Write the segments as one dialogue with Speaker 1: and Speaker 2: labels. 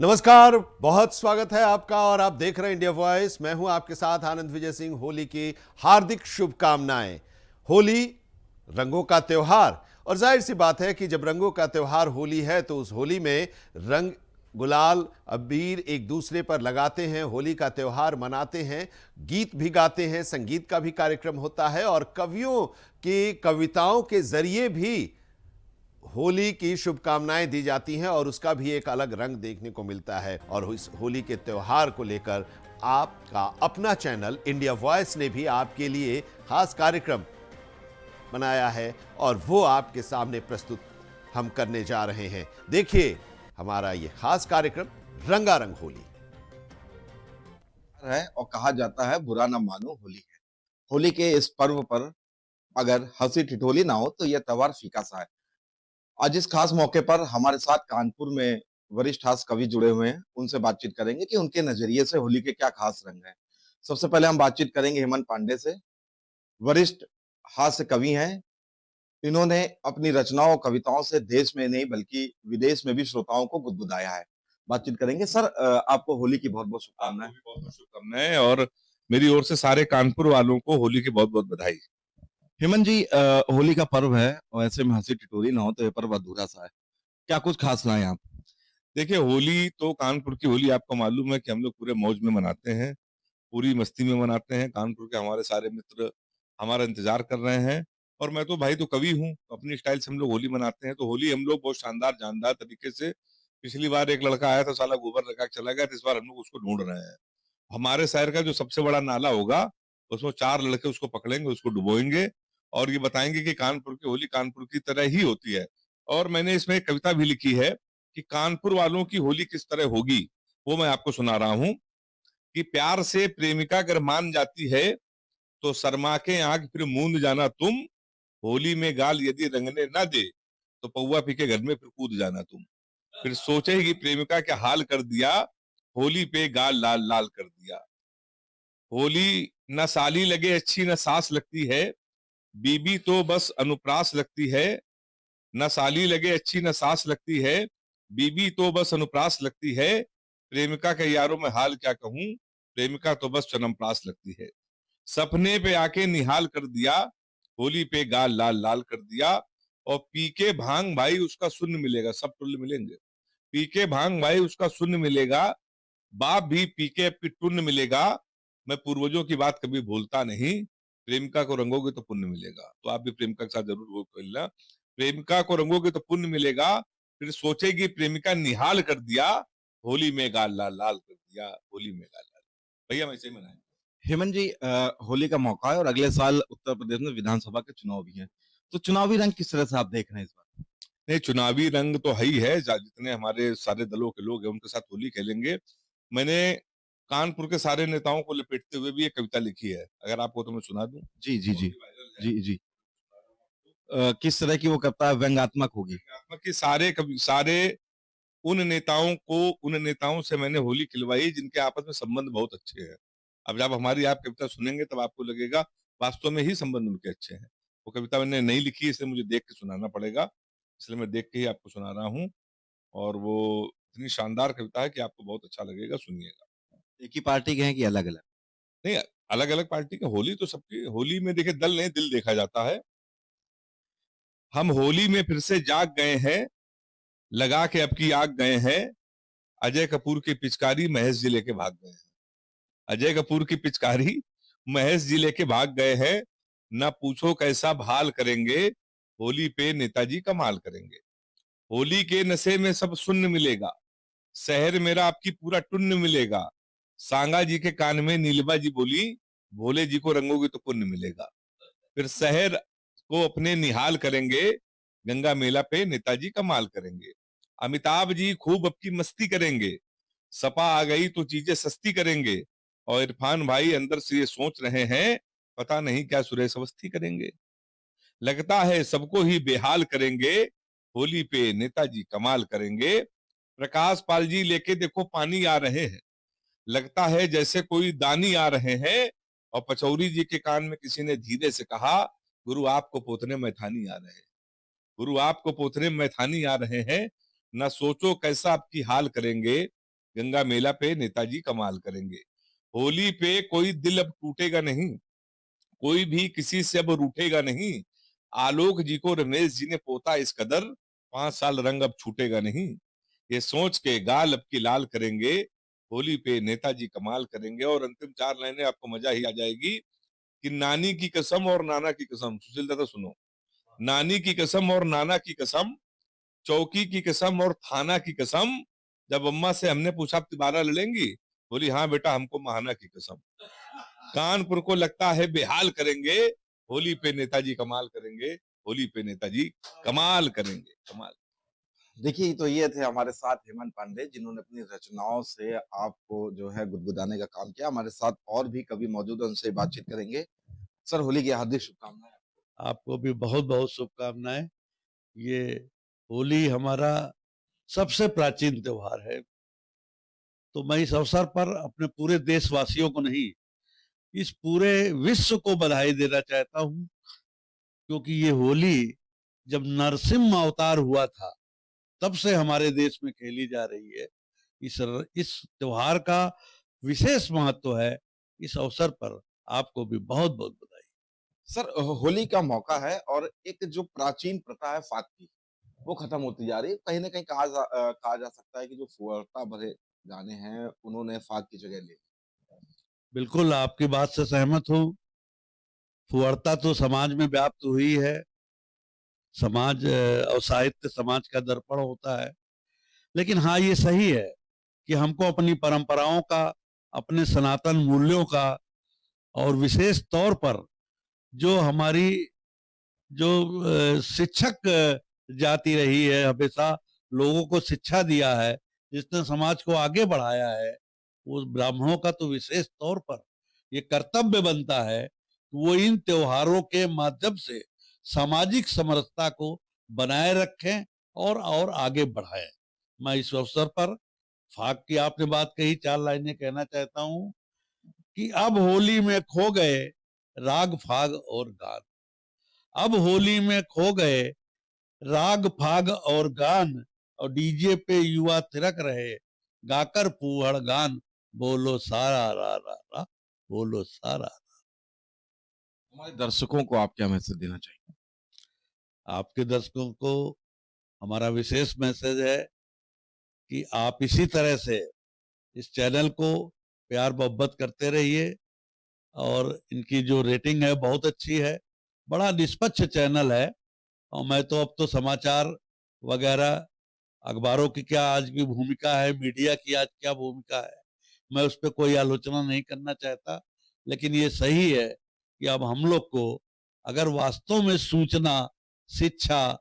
Speaker 1: नमस्कार, बहुत स्वागत है आपका और आप देख रहे हैं इंडिया वॉइस। मैं हूं आपके साथ आनंद विजय सिंह। होली की हार्दिक शुभकामनाएं। होली रंगों का त्योहार, और जाहिर सी बात है कि जब रंगों का त्योहार होली है तो उस होली में रंग, गुलाल, अबीर एक दूसरे पर लगाते हैं, होली का त्योहार मनाते हैं, गीत भी गाते हैं, संगीत का भी कार्यक्रम होता है और कवियों की कविताओं के जरिए भी होली की शुभकामनाएं दी जाती हैं और उसका भी एक अलग रंग देखने को मिलता है। और इस होली के त्योहार को लेकर आपका अपना चैनल इंडिया वॉइस ने भी आपके लिए खास कार्यक्रम बनाया है और वो आपके सामने प्रस्तुत हम करने जा रहे हैं। देखिए हमारा ये खास कार्यक्रम रंगारंग होली।
Speaker 2: है और कहा जाता है बुरा ना मानो होली है। होली के इस पर्व पर अगर हंसी ठिठोली ना हो तो यह त्योहार फीका सा है। आज इस खास मौके पर हमारे साथ कानपुर में वरिष्ठ हास्य कवि जुड़े हुए हैं। उनसे बातचीत करेंगे कि उनके नजरिए से होली के क्या खास रंग हैं। सबसे पहले हम बातचीत करेंगे हेमंत पांडे से। वरिष्ठ हास्य कवि हैं। इन्होंने अपनी रचनाओं कविताओं से देश में नहीं बल्कि विदेश में भी श्रोताओं को गुदगुदाया है। बातचीत करेंगे सर। आपको होली की बहुत बहुत
Speaker 3: आपको
Speaker 2: शुभकामनाएं।
Speaker 3: भी बहुत बहुत शुभकामनाएं और मेरी ओर से सारे कानपुर वालों को होली की बहुत बहुत बधाई।
Speaker 2: हेमंत जी, होली का पर्व है और ऐसे में हंसी टिटोली ना हो तो ये पर्व अधूरा सा है। क्या कुछ खास लाए आप?
Speaker 3: देखिए, होली तो कानपुर की होली आपको मालूम है कि हम लोग पूरे मौज में मनाते हैं, पूरी मस्ती में मनाते हैं। कानपुर के हमारे सारे मित्र हमारा इंतजार कर रहे हैं और मैं तो भाई तो कवि हूँ, अपनी स्टाइल से हम लोग होली मनाते हैं। तो होली हम लोग बहुत शानदार जानदार तरीके से, पिछली बार एक लड़का आया था साला गोबर लगा के चला गया, तो इस बार हम लोग उसको ढूंढ रहे हैं। हमारे शहर का जो सबसे बड़ा नाला होगा उसमें 4 लड़के उसको पकड़ेंगे, उसको डुबोएंगे और ये बताएंगे कि कानपुर की होली कानपुर की तरह ही होती है। और मैंने इसमें एक कविता भी लिखी है कि कानपुर वालों की होली किस तरह होगी, वो मैं आपको सुना रहा हूँ। कि प्यार से प्रेमिका अगर मान जाती है तो शर्मा के आंख फिर मूंद जाना तुम, होली में गाल यदि रंगने ना दे तो पौवा पी के घर में फिर कूद जाना तुम। फिर सोचेगी प्रेमिका क्या हाल कर दिया, होली पे गाल लाल लाल कर दिया। होली न साली लगे अच्छी न सास लगती है, बीबी तो बस अनुप्रास लगती है। न साली लगे अच्छी न सास लगती है, बीबी तो बस अनुप्रास लगती है। प्रेमिका के यारों में हाल क्या कहूं, प्रेमिका तो बस चनमप्रास लगती है। सपने पे आके निहाल कर दिया, होली पे गाल लाल लाल कर दिया। और पी के भांग भाई उसका सुन्न मिलेगा, सब टुल्ल मिलेंगे। पी के भांग भाई उसका सुन्न मिलेगा, बाप भी पी के टुन्न मिलेगा। मैं पूर्वजों की बात कभी भूलता नहीं, प्रेमिका को रंगोगे तो पुण्य मिलेगा। तो आप भी प्रेमिका के साथ जरूर वो खेलना। प्रेमिका को रंगोगे तो पुण्य मिलेगा। फिर सोचेगी प्रेमिका निहाल कर दिया, होली में गाल लाल लाल कर दिया, होली में गाल लाल। भैया वैसे ही मनाए।
Speaker 2: हेमंत जी, होली का मौका है और अगले साल उत्तर प्रदेश में विधानसभा के चुनाव भी हैं। तो चुनावी रंग किस तरह से आप देख रहे हैं इस बार?
Speaker 3: नहीं, चुनावी रंग तो है ही है। जितने हमारे सारे दलों के लोग हैं उनके साथ होली खेलेंगे। मैंने कानपुर के सारे नेताओं को लपेटते हुए भी एक कविता लिखी है, अगर आपको तो मैं सुना दूं।
Speaker 2: जी जी
Speaker 3: बहुत
Speaker 2: जी।
Speaker 3: ही वायरल है।
Speaker 2: जी जी। किस तरह की वो कविता व्यंग्यात्मक होगी?
Speaker 3: कि सारे कवि सारे उन नेताओं से मैंने होली खिलवाई जिनके आपस में संबंध बहुत अच्छे हैं। अब जब हमारी आप कविता सुनेंगे तब आपको लगेगा वास्तव में ही संबंध उनके अच्छे हैं। वो कविता मैंने नहीं लिखी, इसलिए मुझे देख के सुनाना पड़ेगा, इसलिए मैं देख के ही आपको सुना रहा हूँ। और वो इतनी शानदार कविता है कि आपको बहुत अच्छा लगेगा, सुनिएगा।
Speaker 2: एक ही पार्टी के हैं कि अलग अलग?
Speaker 3: नहीं, अलग अलग पार्टी के, होली तो सबकी। होली में देखिए दल नहीं दिल देखा जाता है। हम होली में फिर से जाग गए हैं, लगा के अब की आग गए हैं। अजय कपूर की पिचकारी महेश जी लेके भाग गए हैं। अजय कपूर की पिचकारी महेश जी लेके भाग गए हैं। ना पूछो कैसा भाल करेंगे, होली पे नेताजी कमाल करेंगे। होली के नशे में सब सुन्न मिलेगा, शहर मेरा आपकी पूरा टुन्न मिलेगा। सांगा जी के कान में नीलबा जी बोली, भोले जी को रंगोगे तो पुण्य मिलेगा। फिर शहर को अपने निहाल करेंगे, गंगा मेला पे नेताजी कमाल करेंगे। अमिताभ जी खूब अब की मस्ती करेंगे, सपा आ गई तो चीजें सस्ती करेंगे। और इरफान भाई अंदर से ये सोच रहे हैं, पता नहीं क्या सुरेश अवस्थी करेंगे। लगता है सबको ही बेहाल करेंगे, होली पे नेताजी कमाल करेंगे। प्रकाश पाल जी लेके देखो पानी आ रहे हैं, लगता है जैसे कोई दानी आ रहे हैं। और पचौरी जी के कान में किसी ने धीरे से कहा, गुरु आपको पोतने मैथानी आ रहे हैं। गुरु आपको पोतने मैथानी आ रहे हैं। ना सोचो कैसा आपकी हाल करेंगे, गंगा मेला पे नेताजी कमाल करेंगे। होली पे कोई दिल अब टूटेगा नहीं, कोई भी किसी से अब रूठेगा नहीं। आलोक जी को रमेश जी ने पोता इस कदर, 5 साल रंग अब छूटेगा नहीं। ये सोच के गाल अब की लाल करेंगे, होली पे नेताजी कमाल करेंगे। और अंतिम 4 लाइनें आपको मजा ही आ जाएगी कि नानी की कसम और नाना की कसम, सुशील दादा सुनो। नानी की कसम और नाना की कसम, चौकी की कसम और थाना की कसम। जब अम्मा से हमने पूछा अब दोबारा लड़ेंगी, बोली हाँ बेटा हमको महाना की कसम। कानपुर को लगता है बेहाल करेंगे, होली पे नेताजी कमाल करेंगे, होली पे नेताजी कमाल करेंगे, कमाल।
Speaker 2: देखिए, तो ये थे हमारे साथ हेमंत पांडे, जिन्होंने अपनी रचनाओं से आपको जो है गुदगुदाने का काम किया। हमारे साथ और भी कवि मौजूद हैं, उनसे बातचीत करेंगे। सर, होली की हार्दिक शुभकामनाएं।
Speaker 4: आपको भी बहुत बहुत शुभकामनाएं। ये होली हमारा सबसे प्राचीन त्योहार है, तो मैं इस अवसर पर अपने पूरे देशवासियों को नहीं, इस पूरे विश्व को बधाई देना चाहता हूं, क्योंकि ये होली जब नरसिम्हा अवतार हुआ था तब से हमारे देश में खेली जा रही है। इस त्योहार का विशेष महत्व है। इस अवसर पर आपको भी बहुत बहुत बधाई।
Speaker 2: सर, होली का मौका है और एक जो प्राचीन प्रथा है फाग की, वो खत्म होती जा रही है। कहीं न कहीं कहा जा सकता है कि जो फुहरता भरे गाने हैं, उन्होंने फाग की जगह ले ली।
Speaker 4: बिल्कुल आपकी बात से सहमत हूँ। फुहरता तो समाज में व्याप्त हुई है। समाज और साहित्य समाज का दर्पण होता है। लेकिन हाँ, ये सही है कि हमको अपनी परंपराओं का, अपने सनातन मूल्यों का, और विशेष तौर पर जो हमारी जो शिक्षक जाति रही है, हमेशा लोगों को शिक्षा दिया है, जिसने समाज को आगे बढ़ाया है, उस ब्राह्मणों का तो विशेष तौर पर ये कर्तव्य बनता है कि वो इन त्योहारों के माध्यम से सामाजिक समरसता को बनाए रखें और आगे बढ़ाएं। मैं इस अवसर पर फाग की आपने बात कही, 4 लाइनें कहना चाहता हूं कि अब होली में खो गए राग फाग और गान। अब होली में खो गए राग फाग और गान, और डीजे पे युवा थिरक रहे, गाकर फूहड़ गान, बोलो सारा रा रा रा, बोलो सारा।
Speaker 2: हमारे दर्शकों को आप क्या मैसेज देना चाहिए?
Speaker 4: आपके दर्शकों को हमारा विशेष मैसेज है कि आप इसी तरह से इस चैनल को प्यार मोहब्बत करते रहिए, और इनकी जो रेटिंग है बहुत अच्छी है। बड़ा निष्पक्ष चैनल है, और मैं तो अब तो समाचार वगैरह, अखबारों की क्या आज की भूमिका है, मीडिया की आज क्या भूमिका है, मैं उस पर कोई आलोचना नहीं करना चाहता। लेकिन ये सही है कि अब हम लोग को अगर वास्तव में सूचना, शिक्षा,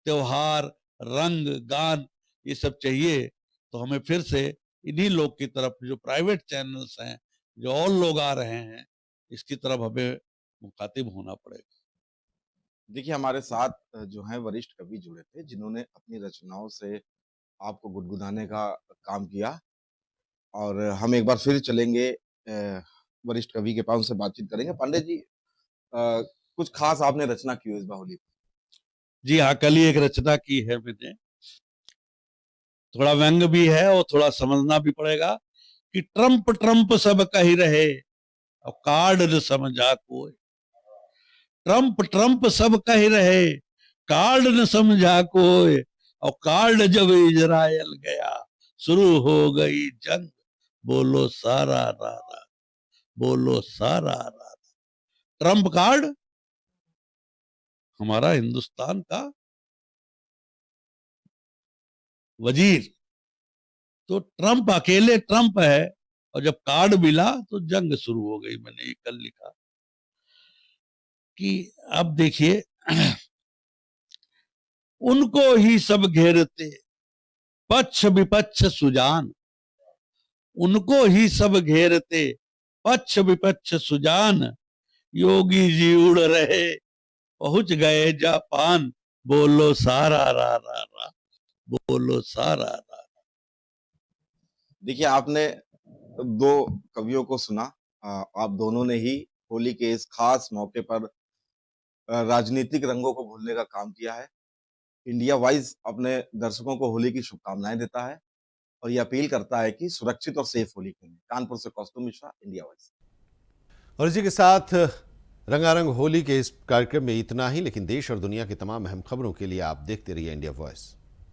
Speaker 4: त्योहार, रंग, गान ये सब चाहिए, तो हमें फिर से इन्हीं लोग की तरफ, जो प्राइवेट चैनल्स हैं, जो और लोग आ रहे हैं, इसकी तरफ हमें मुखातिब होना पड़ेगा।
Speaker 2: देखिए, हमारे साथ जो हैं वरिष्ठ कवि जुड़े थे, जिन्होंने अपनी रचनाओं से आपको गुदगुदाने का काम किया। और हम एक बार फिर चलेंगे वरिष्ठ कवि के पास, उनसे बातचीत करेंगे। पांडे जी, कुछ खास आपने रचना की हो इस बार होली पे?
Speaker 4: जी हाँ, कल ही एक रचना की है मैंने। थोड़ा व्यंग भी है और थोड़ा समझना भी पड़ेगा कि ट्रम्प ट्रम्प सब कही रहे और कार्ड न समझा कोई। ट्रम्प ट्रम्प सब कही रहे, कार्ड न समझा कोई, और कार्ड जब इजराइल गया, शुरू हो गई जंग, बोलो सारा रारा, बोलो सारा रारा। ट्रम्प कार्ड हमारा हिंदुस्तान का वजीर, तो ट्रम्प अकेले ट्रम्प है, और जब कार्ड मिला तो जंग शुरू हो गई। मैंने ये कल लिखा कि अब देखिए, उनको ही सब घेरते पक्ष विपक्ष सुजान, उनको ही सब घेरते पक्ष विपक्ष सुजान, योगी जी उड़ रहे पहुंच गए जापान, बोलो सारा रा रा रा, बोलो सारा रा।
Speaker 2: देखिए, आपने 2 कवियों को सुना। आप दोनों ने ही होली के इस खास मौके पर राजनीतिक रंगों को भूलने का काम किया है। इंडिया वाइज़ अपने दर्शकों को होली की शुभकामनाएँ देता है और ये अपील करता है कि सुरक्षित और सेफ होली खेलें। कानपुर से कौस्तुभ मिश्रा, इंडिया वॉइस।
Speaker 1: और इसी के साथ रंगारंग होली के इस कार्यक्रम में इतना ही, लेकिन देश और दुनिया की तमाम अहम खबरों के लिए आप देखते रहिए इंडिया वॉइस।